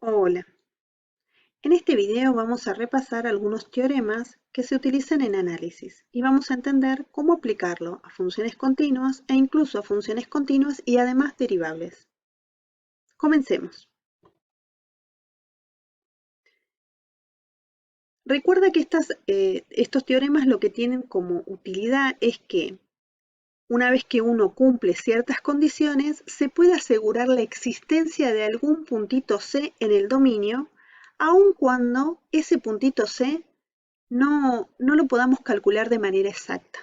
Hola, en este video vamos a repasar algunos teoremas que se utilizan en análisis y vamos a entender cómo aplicarlo a funciones continuas e incluso a funciones continuas y además derivables. Comencemos. Recuerda que estos teoremas lo que tienen como utilidad es que una vez que uno cumple ciertas condiciones, se puede asegurar la existencia de algún puntito C en el dominio, aun cuando ese puntito C no lo podamos calcular de manera exacta.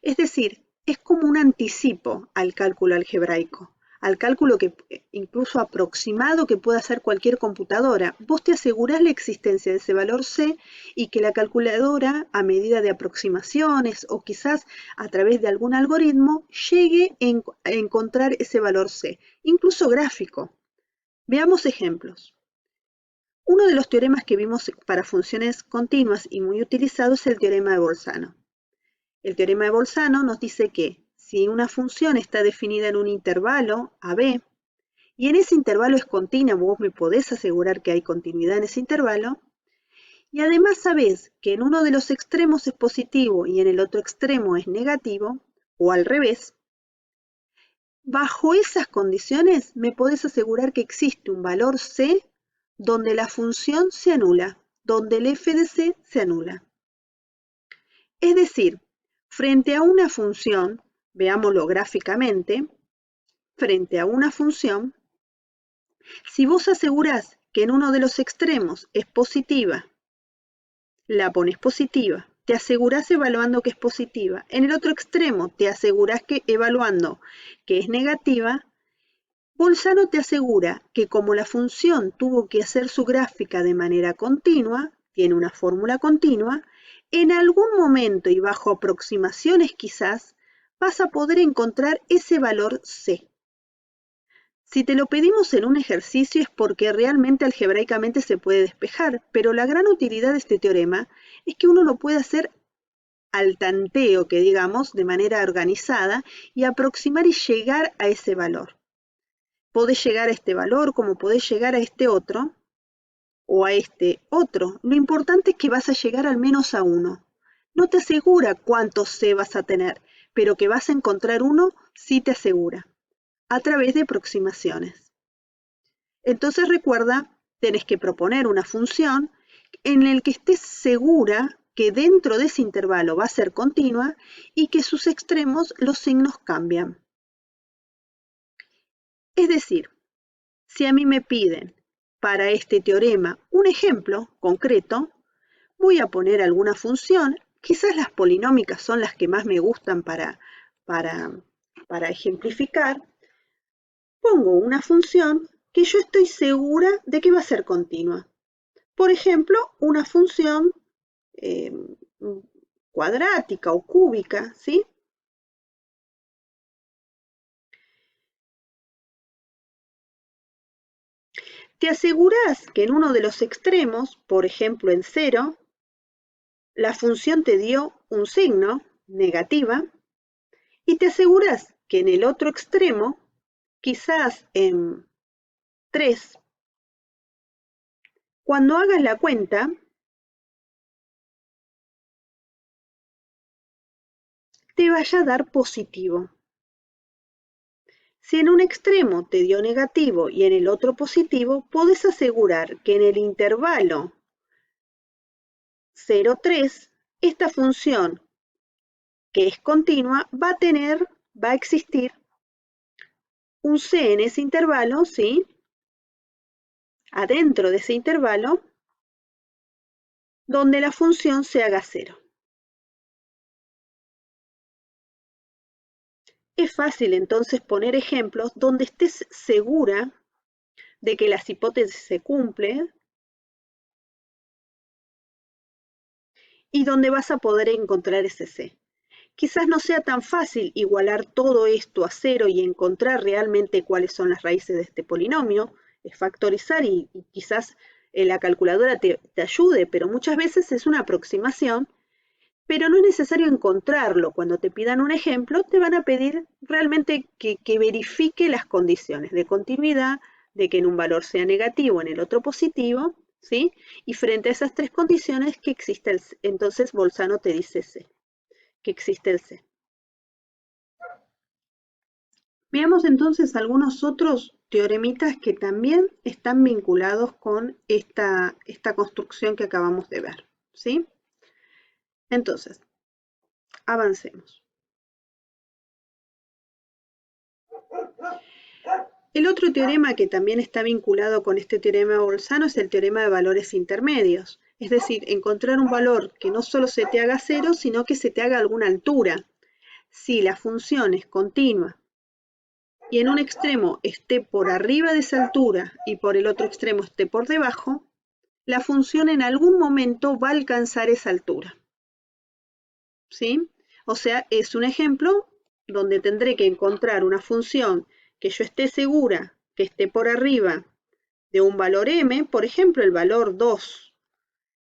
Es decir, es como un anticipo al cálculo algebraico, al cálculo que incluso aproximado que pueda hacer cualquier computadora. Vos te asegurás la existencia de ese valor C y que la calculadora, a medida de aproximaciones o quizás a través de algún algoritmo, llegue a encontrar ese valor C, incluso gráfico. Veamos ejemplos. Uno de los teoremas que vimos para funciones continuas y muy utilizado es el teorema de Bolzano. El teorema de Bolzano nos dice que si una función está definida en un intervalo AB y en ese intervalo es continua, vos me podés asegurar que hay continuidad en ese intervalo, y además sabés que en uno de los extremos es positivo y en el otro extremo es negativo, o al revés, bajo esas condiciones me podés asegurar que existe un valor C donde la función se anula, donde el f de C se anula. Es decir, frente a una función, veámoslo gráficamente, frente a una función, si vos asegurás que en uno de los extremos es positiva, la pones positiva, te asegurás evaluando que es positiva, en el otro extremo te asegurás que evaluando que es negativa, Bolzano te asegura que como la función tuvo que hacer su gráfica de manera continua, tiene una fórmula continua, en algún momento y bajo aproximaciones quizás, vas a poder encontrar ese valor C. Si te lo pedimos en un ejercicio es porque realmente algebraicamente se puede despejar, pero la gran utilidad de este teorema es que uno lo puede hacer al tanteo, que digamos, de manera organizada y aproximar y llegar a ese valor. Podés llegar a este valor como podés llegar a este otro o a este otro. Lo importante es que vas a llegar al menos a uno. No te asegura cuántos C vas a tener, pero que vas a encontrar uno sí te asegura, a través de aproximaciones. Entonces recuerda, tenés que proponer una función en la que estés segura que dentro de ese intervalo va a ser continua y que sus extremos los signos cambian. Es decir, si a mí me piden para este teorema un ejemplo concreto, voy a poner alguna función, quizás las polinómicas son las que más me gustan para ejemplificar. Pongo una función que yo estoy segura de que va a ser continua. Por ejemplo, una función eh, cuadrática o cúbica, ¿sí? Te aseguras que en uno de los extremos, por ejemplo en 0, la función te dio un signo, negativa, y te aseguras que en el otro extremo, quizás en 3, cuando hagas la cuenta, te vaya a dar positivo. Si en un extremo te dio negativo y en el otro positivo, podés asegurar que en el intervalo 0,3, esta función que es continua va a existir un C en ese intervalo, ¿sí? Adentro de ese intervalo, donde la función se haga 0. Es fácil entonces poner ejemplos donde estés segura de que las hipótesis se cumplen y donde vas a poder encontrar ese C. Quizás no sea tan fácil igualar todo esto a 0 y encontrar realmente cuáles son las raíces de este polinomio, es factorizar y quizás la calculadora te ayude, pero muchas veces es una aproximación, pero no es necesario encontrarlo. Cuando te pidan un ejemplo, te van a pedir realmente que verifique las condiciones de continuidad, de que en un valor sea negativo, en el otro positivo, ¿sí? Y frente a esas tres condiciones que existe el C. Entonces Bolzano te dice C, que existe el C. Veamos entonces algunos otros teoremitas que también están vinculados con esta construcción que acabamos de ver, ¿sí? Entonces, avancemos. El otro teorema que también está vinculado con este teorema de Bolzano es el teorema de valores intermedios. Es decir, encontrar un valor que no solo se te haga cero, sino que se te haga alguna altura. Si la función es continua y en un extremo esté por arriba de esa altura y por el otro extremo esté por debajo, la función en algún momento va a alcanzar esa altura. ¿Sí? O sea, es un ejemplo donde tendré que encontrar una función que yo esté segura que esté por arriba de un valor m, por ejemplo, el valor 2.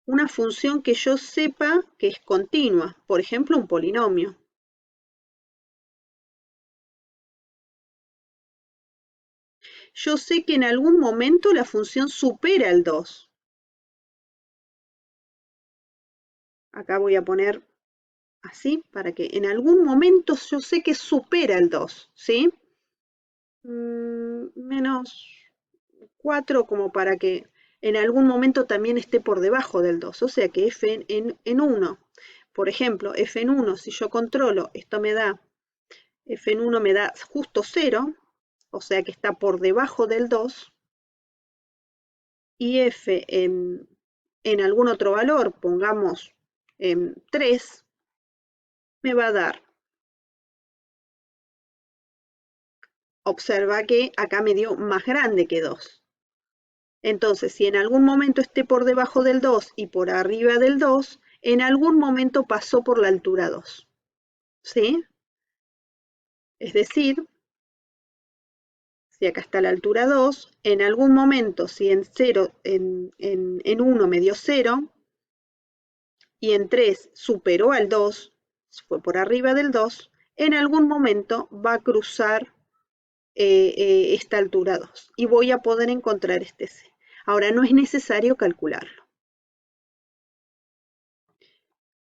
Una función que yo sepa que es continua, por ejemplo, un polinomio. Yo sé que en algún momento la función supera el 2. Acá voy a poner así, para que en algún momento yo sé que supera el 2, ¿sí? Menos 4 como para que en algún momento también esté por debajo del 2, o sea que f en 1. Por ejemplo, f en 1, si yo controlo, esto me da, f en 1 me da justo 0, o sea que está por debajo del 2, y f en algún otro valor, pongamos en 3, me va a dar. Observa que acá me dio más grande que 2. Entonces, si en algún momento esté por debajo del 2 y por arriba del 2, en algún momento pasó por la altura 2. ¿Sí? Es decir, si acá está la altura 2, en algún momento, si en 0, en 1 me dio 0, y en 3 superó al 2, fue por arriba del 2, en algún momento va a cruzar esta altura 2 y voy a poder encontrar este C. Ahora, no es necesario calcularlo.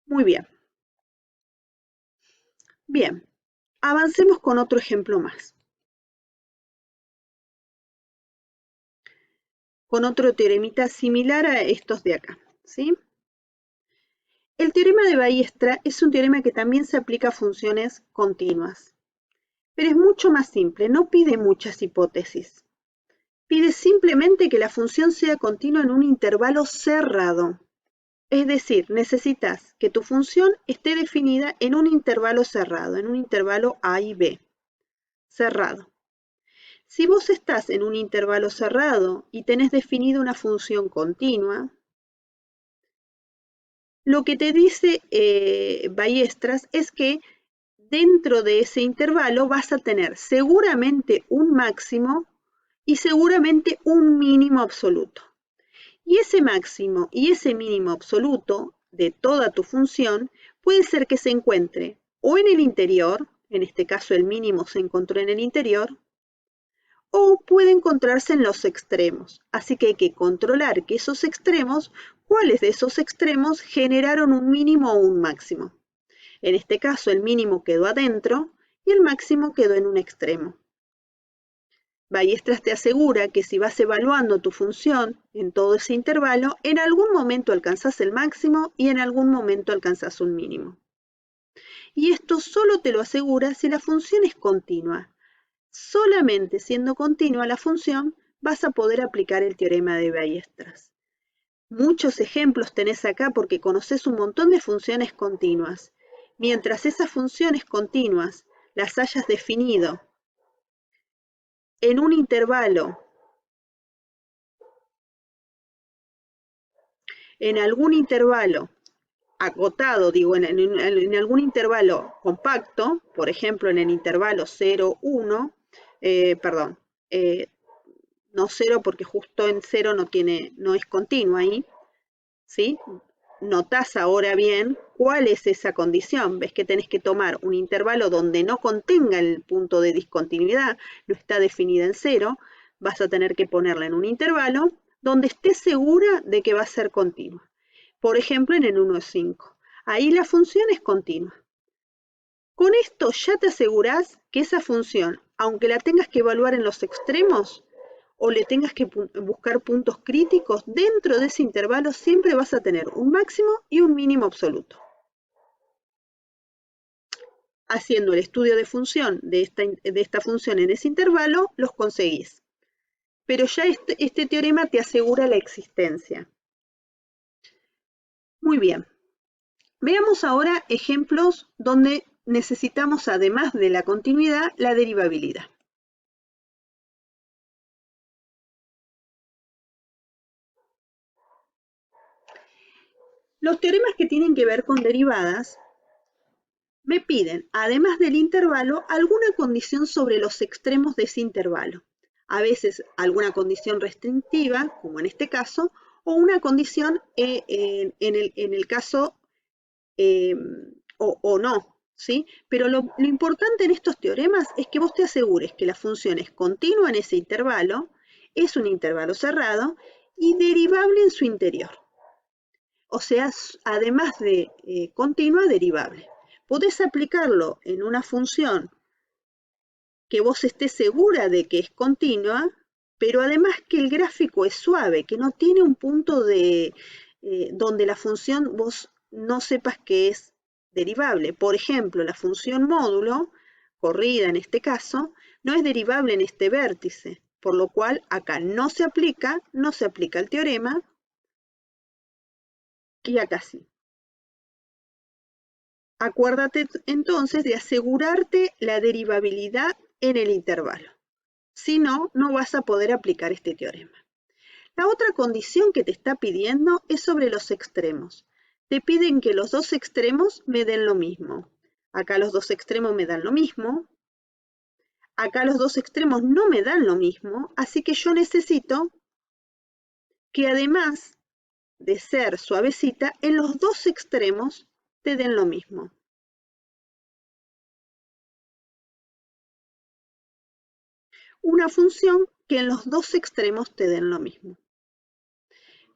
Muy bien. Bien, avancemos con otro ejemplo más. Con otro teoremita similar a estos de acá, ¿sí? El teorema de Ballestra es un teorema que también se aplica a funciones continuas, pero es mucho más simple, no pide muchas hipótesis. Pide simplemente que la función sea continua en un intervalo cerrado. Es decir, necesitas que tu función esté definida en un intervalo cerrado, en un intervalo A y B, cerrado. Si vos estás en un intervalo cerrado y tenés definida una función continua, lo que te dice Ballestras es que dentro de ese intervalo vas a tener seguramente un máximo y seguramente un mínimo absoluto. Y ese máximo y ese mínimo absoluto de toda tu función puede ser que se encuentre o en el interior, en este caso el mínimo se encontró en el interior, o puede encontrarse en los extremos. Así que hay que controlar que esos extremos, cuáles de esos extremos generaron un mínimo o un máximo. En este caso el mínimo quedó adentro y el máximo quedó en un extremo. Ballestras te asegura que si vas evaluando tu función en todo ese intervalo, en algún momento alcanzás el máximo y en algún momento alcanzás un mínimo. Y esto solo te lo asegura si la función es continua. Solamente siendo continua la función vas a poder aplicar el teorema de Ballestras. Muchos ejemplos tenés acá porque conoces un montón de funciones continuas. Mientras esas funciones continuas las hayas definido en un intervalo, en algún intervalo acotado, digo, en algún intervalo compacto, por ejemplo en el intervalo 0, 1, perdón, no 0 porque justo en 0 no es continua ahí, ¿sí? Notás ahora bien cuál es esa condición. Ves que tenés que tomar un intervalo donde no contenga el punto de discontinuidad, no está definida en 0, vas a tener que ponerla en un intervalo donde estés segura de que va a ser continua. Por ejemplo, en el 1,5. Ahí la función es continua. Con esto ya te asegurás que esa función, aunque la tengas que evaluar en los extremos o le tengas que buscar puntos críticos, dentro de ese intervalo siempre vas a tener un máximo y un mínimo absoluto. Haciendo el estudio de función de esta función en ese intervalo, los conseguís. Pero ya este teorema te asegura la existencia. Muy bien. Veamos ahora ejemplos donde necesitamos, además de la continuidad, la derivabilidad. Los teoremas que tienen que ver con derivadas me piden, además del intervalo, alguna condición sobre los extremos de ese intervalo. A veces alguna condición restrictiva, como en este caso, o una condición en el caso o no, ¿sí? Pero lo importante en estos teoremas es que vos te asegures que la función es continua en ese intervalo, es un intervalo cerrado y derivable en su interior. O sea, además de continua, derivable. Podés aplicarlo en una función que vos estés segura de que es continua, pero además que el gráfico es suave, que no tiene un punto donde la función vos no sepas que es derivable. Por ejemplo, la función módulo, corrida en este caso, no es derivable en este vértice, por lo cual acá no se aplica el teorema, y acá sí. Acuérdate entonces de asegurarte la derivabilidad en el intervalo. Si no, no vas a poder aplicar este teorema. La otra condición que te está pidiendo es sobre los extremos. Te piden que los dos extremos me den lo mismo. Acá los dos extremos me dan lo mismo. Acá los dos extremos no me dan lo mismo, así que yo necesito que además de ser suavecita, en los dos extremos te den lo mismo. Una función que en los dos extremos te den lo mismo.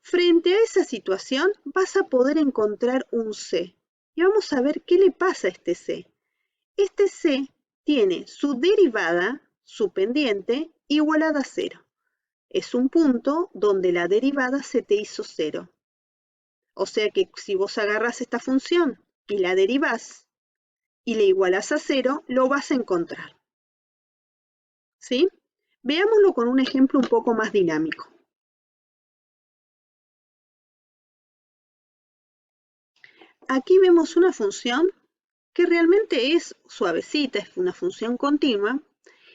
Frente a esa situación vas a poder encontrar un C. Y vamos a ver qué le pasa a este C. Este C tiene su derivada, su pendiente, igualada a 0. Es un punto donde la derivada se te hizo 0. O sea que si vos agarras esta función y la derivás y le igualás a 0, lo vas a encontrar. ¿Sí? Veámoslo con un ejemplo un poco más dinámico. Aquí vemos una función que realmente es suavecita, es una función continua,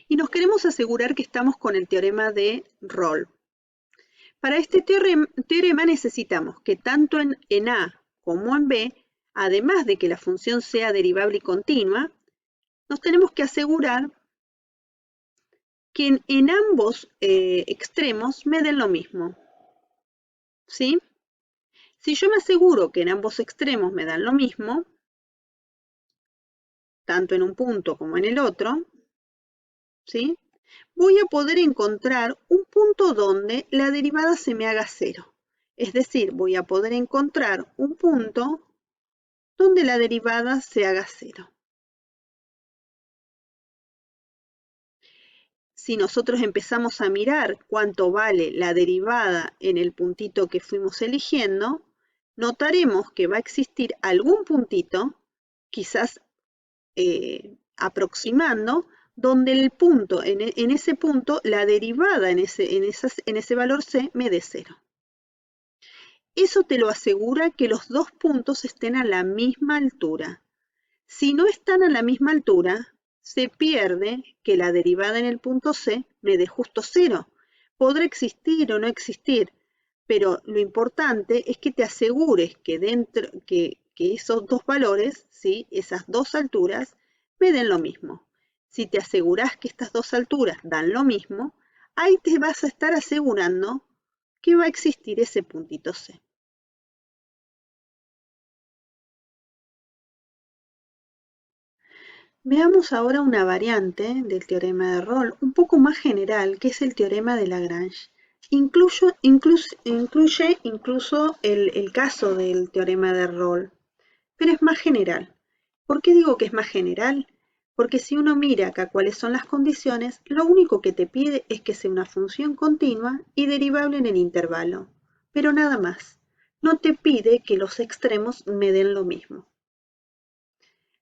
y nos queremos asegurar que estamos con el teorema de Rolle. Para este teorema necesitamos que tanto en A como en B, además de que la función sea derivable y continua, nos tenemos que asegurar que en ambos extremos me den lo mismo. ¿Sí? Si yo me aseguro que en ambos extremos me dan lo mismo, tanto en un punto como en el otro, ¿sí? Voy a poder encontrar un punto donde la derivada se me haga 0. Es decir, voy a poder encontrar un punto donde la derivada se haga 0. Si nosotros empezamos a mirar cuánto vale la derivada en el puntito que fuimos eligiendo, notaremos que va a existir algún puntito, quizás aproximando, donde el punto, en ese punto, la derivada en ese valor C me dé 0. Eso te lo asegura que los dos puntos estén a la misma altura. Si no están a la misma altura, se pierde que la derivada en el punto C me dé justo 0. Podrá existir o no existir, pero lo importante es que te asegures que esos dos valores, ¿sí? Esas dos alturas, me den lo mismo. Si te aseguras que estas dos alturas dan lo mismo, ahí te vas a estar asegurando que va a existir ese puntito C. Veamos ahora una variante del teorema de Rolle, un poco más general, que es el teorema de Lagrange. Incluye incluso el caso del teorema de Rolle, pero es más general. ¿Por qué digo que es más general? Porque si uno mira acá cuáles son las condiciones, lo único que te pide es que sea una función continua y derivable en el intervalo, pero nada más. No te pide que los extremos me den lo mismo.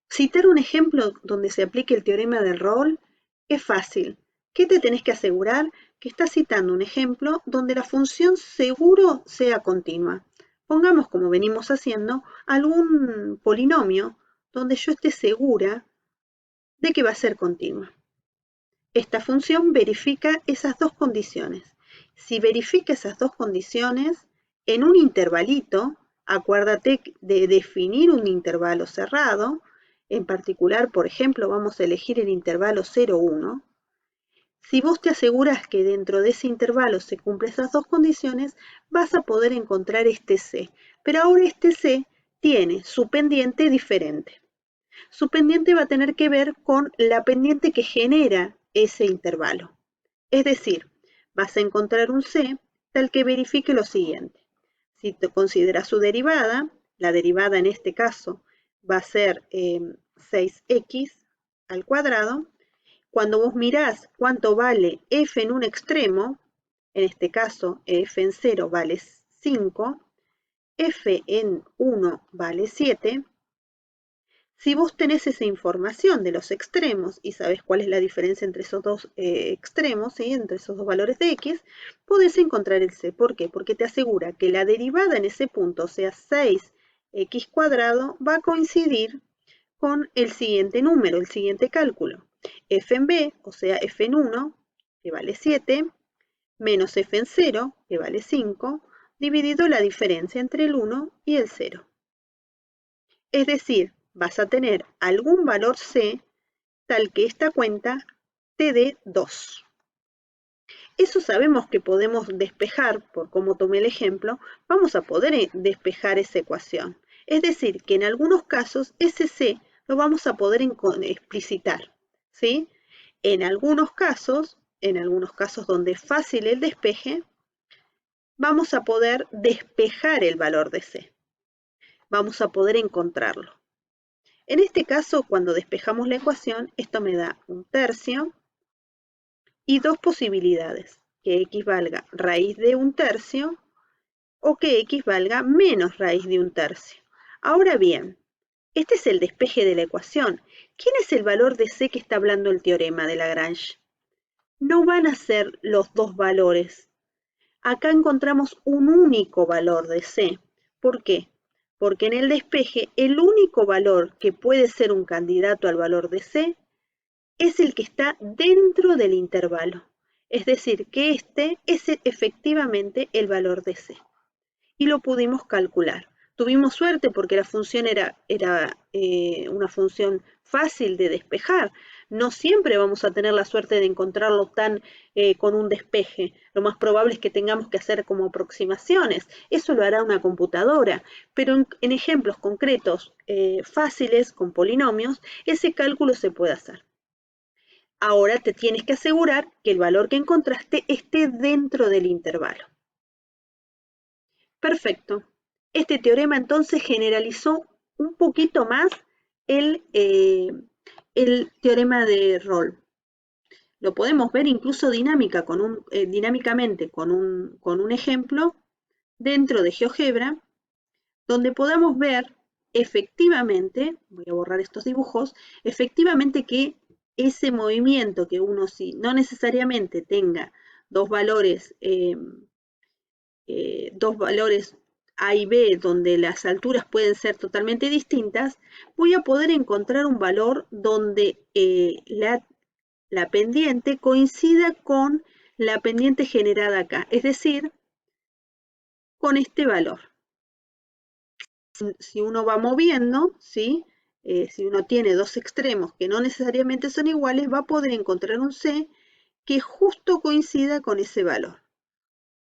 Citar un ejemplo donde se aplique el teorema de Rolle es fácil. ¿Qué te tenés que asegurar? Que estás citando un ejemplo donde la función seguro sea continua. Pongamos, como venimos haciendo, algún polinomio donde yo esté segura de que va a ser continua. Esta función verifica esas dos condiciones. Si verifica esas dos condiciones en un intervalito, acuérdate de definir un intervalo cerrado. En particular, por ejemplo, vamos a elegir el intervalo 0, 1. Si vos te aseguras que dentro de ese intervalo se cumplen esas dos condiciones, vas a poder encontrar este C. Pero ahora este C tiene su pendiente diferente. Su pendiente va a tener que ver con la pendiente que genera ese intervalo. Es decir, vas a encontrar un C tal que verifique lo siguiente. Si te consideras su derivada, la derivada en este caso va a ser 6x al cuadrado. Cuando vos mirás cuánto vale f en un extremo, en este caso f en 0 vale 5, f en 1 vale 7, si vos tenés esa información de los extremos y sabés cuál es la diferencia entre esos dos extremos, ¿sí? Entre esos dos valores de x, podés encontrar el c. ¿Por qué? Porque te asegura que la derivada en ese punto, o sea 6x cuadrado, va a coincidir con el siguiente número, el siguiente cálculo. F en b, o sea f en 1, que vale 7, menos f en 0, que vale 5, dividido la diferencia entre el 1 y el 0. Es decir, vas a tener algún valor C tal que esta cuenta te dé 2. Eso sabemos que podemos despejar, por cómo tomé el ejemplo, vamos a poder despejar esa ecuación. Es decir, que en algunos casos ese C lo vamos a poder explicitar, ¿sí? En algunos casos donde es fácil el despeje, vamos a poder despejar el valor de C. Vamos a poder encontrarlo. En este caso, cuando despejamos la ecuación, esto me da 1/3 y dos posibilidades, que x valga raíz de 1/3 o que x valga menos raíz de 1/3. Ahora bien, este es el despeje de la ecuación. ¿Quién es el valor de C que está hablando el teorema de Lagrange? No van a ser los dos valores. Acá encontramos un único valor de C. ¿Por qué? Porque en el despeje el único valor que puede ser un candidato al valor de C es el que está dentro del intervalo. Es decir, que este es efectivamente el valor de C. Y lo pudimos calcular. Tuvimos suerte porque la función era una función fácil de despejar. No siempre vamos a tener la suerte de encontrarlo con un despeje. Lo más probable es que tengamos que hacer como aproximaciones. Eso lo hará una computadora. Pero en ejemplos concretos fáciles, con polinomios, ese cálculo se puede hacer. Ahora te tienes que asegurar que el valor que encontraste esté dentro del intervalo. Perfecto. Este teorema entonces generalizó un poquito más el teorema de Rolle. Lo podemos ver incluso dinámicamente con un ejemplo dentro de GeoGebra, donde podamos ver efectivamente, voy a borrar estos dibujos, efectivamente que ese movimiento que uno sí, no necesariamente tenga dos valores A y B, donde las alturas pueden ser totalmente distintas, voy a poder encontrar un valor donde la pendiente coincida con la pendiente generada acá, es decir, con este valor. Si uno va moviendo, ¿sí? Si uno tiene dos extremos que no necesariamente son iguales, va a poder encontrar un C que justo coincida con ese valor.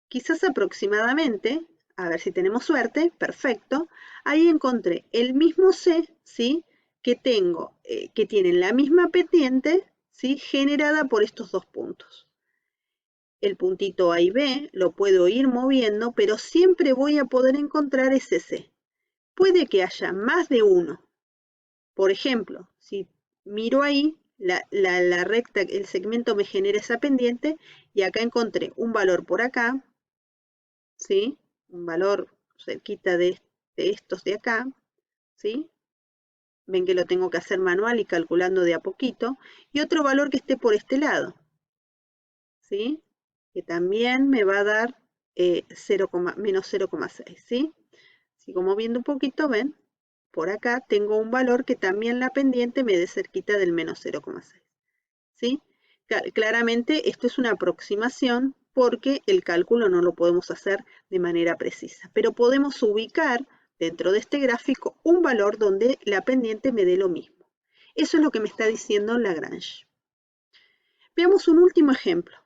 Quizás aproximadamente, a ver si tenemos suerte, perfecto, ahí encontré el mismo C, ¿sí? Que tengo que tienen la misma pendiente, ¿sí?, generada por estos dos puntos. El puntito A y B lo puedo ir moviendo, pero siempre voy a poder encontrar ese C. Puede que haya más de uno. Por ejemplo, si miro ahí, la recta, el segmento me genera esa pendiente y acá encontré un valor por acá, ¿sí?, un valor cerquita de estos de acá, ¿sí? Ven que lo tengo que hacer manual y calculando de a poquito. Y otro valor que esté por este lado, ¿sí?, que también me va a dar menos 0,6, ¿sí? Sigo moviendo un poquito, ven, por acá tengo un valor que también la pendiente me dé cerquita del menos 0,6, ¿sí? Claramente esto es una aproximación porque el cálculo no lo podemos hacer de manera precisa, pero podemos ubicar dentro de este gráfico un valor donde la pendiente me dé lo mismo. Eso es lo que me está diciendo Lagrange. Veamos un último ejemplo,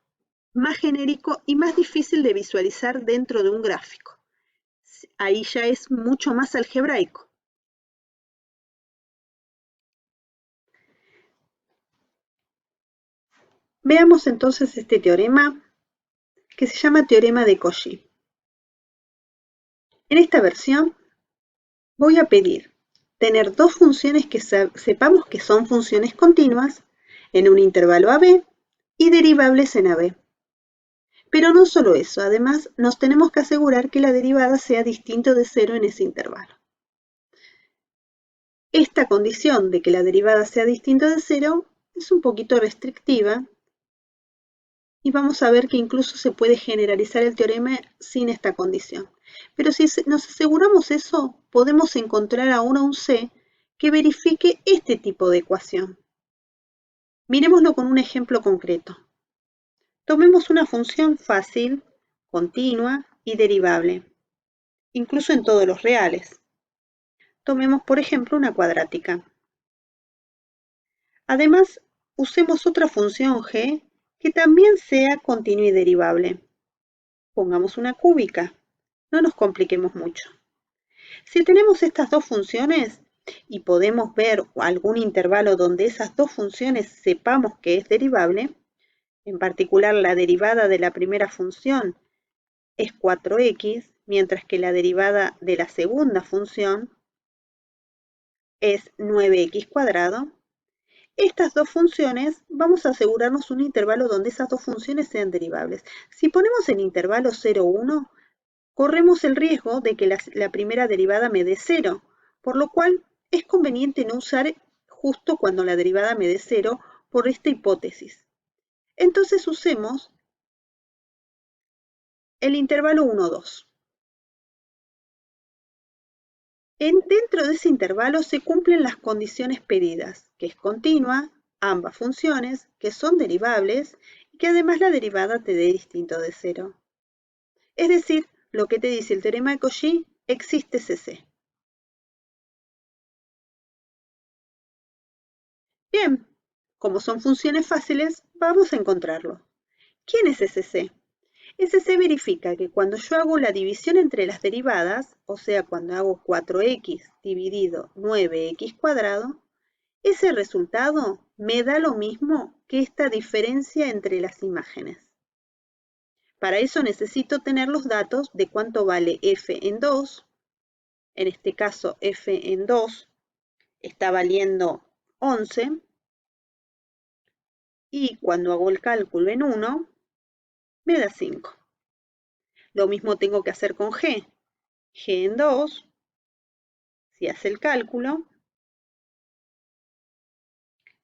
más genérico y más difícil de visualizar dentro de un gráfico. Ahí ya es mucho más algebraico. Veamos entonces este teorema que se llama teorema de Cauchy. En esta versión voy a pedir tener dos funciones que sepamos que son funciones continuas en un intervalo AB y derivables en AB. Pero no solo eso, además nos tenemos que asegurar que la derivada sea distinto de cero en ese intervalo. Esta condición de que la derivada sea distinto de cero es un poquito restrictiva y vamos a ver que incluso se puede generalizar el teorema sin esta condición. Pero si nos aseguramos eso, podemos encontrar ahora un C que verifique este tipo de ecuación. Miremoslo con un ejemplo concreto. Tomemos una función fácil, continua y derivable, incluso en todos los reales. Tomemos, por ejemplo, una cuadrática. Además, usemos otra función g que también sea continua y derivable. Pongamos una cúbica. No nos compliquemos mucho. Si tenemos estas dos funciones y podemos ver algún intervalo donde esas dos funciones sepamos que es derivable, en particular la derivada de la primera función es 4x, mientras que la derivada de la segunda función es 9x cuadrado, estas dos funciones vamos a asegurarnos un intervalo donde esas dos funciones sean derivables. Si ponemos el intervalo 0, 1, corremos el riesgo de que la primera derivada me dé 0, por lo cual es conveniente no usar justo cuando la derivada me dé 0 por esta hipótesis. Entonces usemos el intervalo 1, 2. Dentro de ese intervalo se cumplen las condiciones pedidas, que es continua, ambas funciones, que son derivables y que además la derivada te dé distinto de 0. Es decir, lo que te dice el teorema de Cauchy, existe CC. Bien, como son funciones fáciles, vamos a encontrarlo. ¿Quién es ese C? Ese C verifica que cuando yo hago la división entre las derivadas, o sea, cuando hago 4x dividido 9x cuadrado, ese resultado me da lo mismo que esta diferencia entre las imágenes. Para eso necesito tener los datos de cuánto vale f en 2. En este caso, f en 2 está valiendo 11. Y cuando hago el cálculo en 1, me da 5. Lo mismo tengo que hacer con g. G en 2, si hace el cálculo,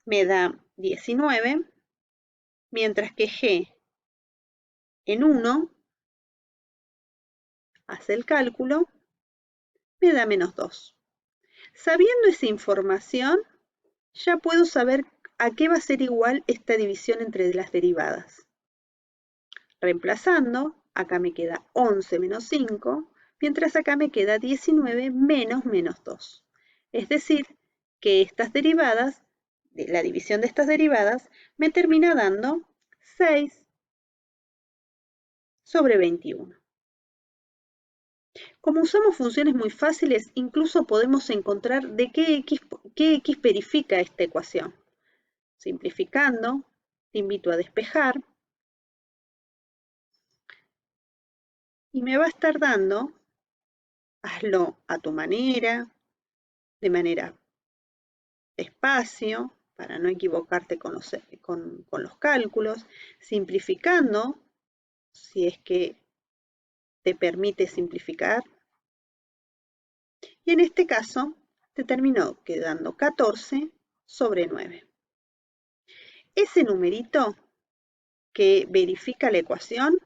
me da 19, mientras que g en 1 hace el cálculo, me da menos 2. Sabiendo esa información, ya puedo saber a qué va a ser igual esta división entre las derivadas. Reemplazando, acá me queda 11 menos 5, mientras acá me queda 19 menos menos 2. Es decir, que estas derivadas, la división de estas derivadas, me termina dando 6 sobre 21. Como usamos funciones muy fáciles, incluso podemos encontrar de qué x verifica esta ecuación. Simplificando, te invito a despejar y me va a estar dando, hazlo a tu manera, de manera despacio, para no equivocarte con los cálculos, simplificando, si es que te permite simplificar. Y en este caso, te terminó quedando 14 sobre 9. Ese numerito que verifica la ecuación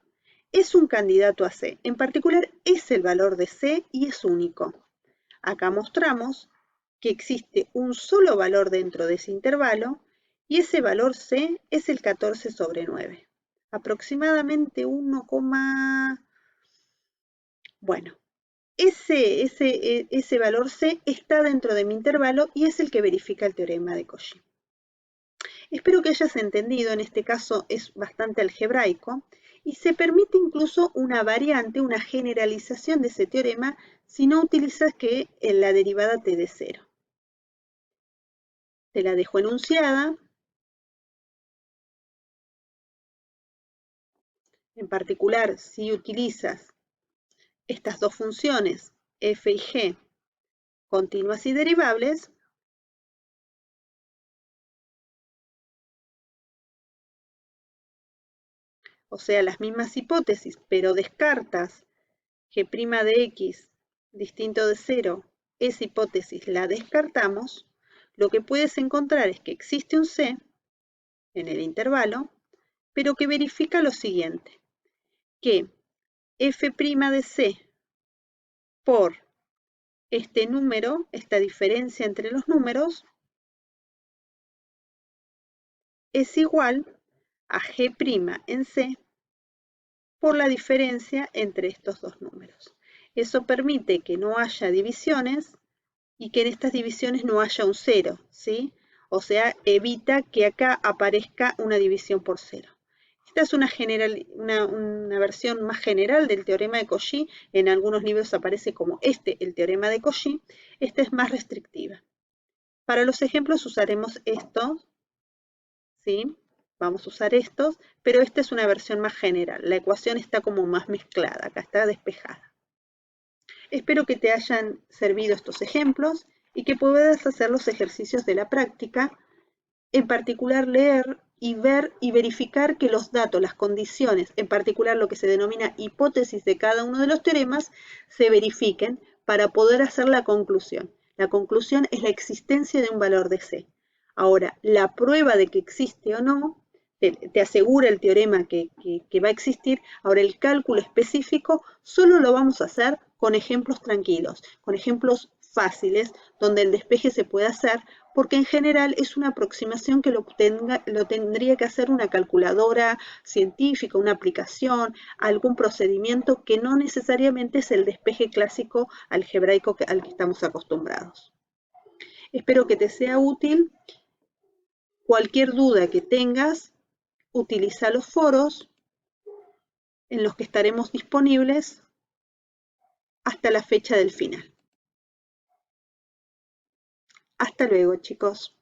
es un candidato a C. En particular, es el valor de C y es único. Acá mostramos que existe un solo valor dentro de ese intervalo y ese valor C es el 14 sobre 9. Aproximadamente 1, bueno, ese valor C está dentro de mi intervalo y es el que verifica el teorema de Cauchy. Espero que hayas entendido, en este caso es bastante algebraico, y se permite incluso una variante, una generalización de ese teorema si no utilizas que la derivada te dé 0. Te la dejo enunciada. En particular, si utilizas estas dos funciones, f y g, continuas y derivables, o sea, las mismas hipótesis, pero descartas g' de x distinto de 0, esa hipótesis la descartamos, lo que puedes encontrar es que existe un C en el intervalo, pero que verifica lo siguiente, que f' de C por este número, esta diferencia entre los números, es igual a g' en C por la diferencia entre estos dos números. Eso permite que no haya divisiones y que en estas divisiones no haya un 0, ¿sí? O sea, evita que acá aparezca una división por 0. Esta es una versión más general del teorema de Cauchy. En algunos libros aparece como el teorema de Cauchy. Esta es más restrictiva. Para los ejemplos usaremos estos, ¿sí? Vamos a usar estos, pero esta es una versión más general. La ecuación está como más mezclada, acá está despejada. Espero que te hayan servido estos ejemplos y que puedas hacer los ejercicios de la práctica, en particular leer y ver y verificar que los datos, las condiciones, en particular lo que se denomina hipótesis de cada uno de los teoremas, se verifiquen para poder hacer la conclusión. La conclusión es la existencia de un valor de C. Ahora, la prueba de que existe o no, te asegura el teorema que va a existir. Ahora, el cálculo específico solo lo vamos a hacer con ejemplos tranquilos, con ejemplos fáciles, donde el despeje se puede hacer, porque en general es una aproximación que lo tendría que hacer una calculadora científica, una aplicación, algún procedimiento que no necesariamente es el despeje clásico algebraico al que estamos acostumbrados. Espero que te sea útil. Cualquier duda que tengas, utiliza los foros en los que estaremos disponibles hasta la fecha del final. Hasta luego, chicos.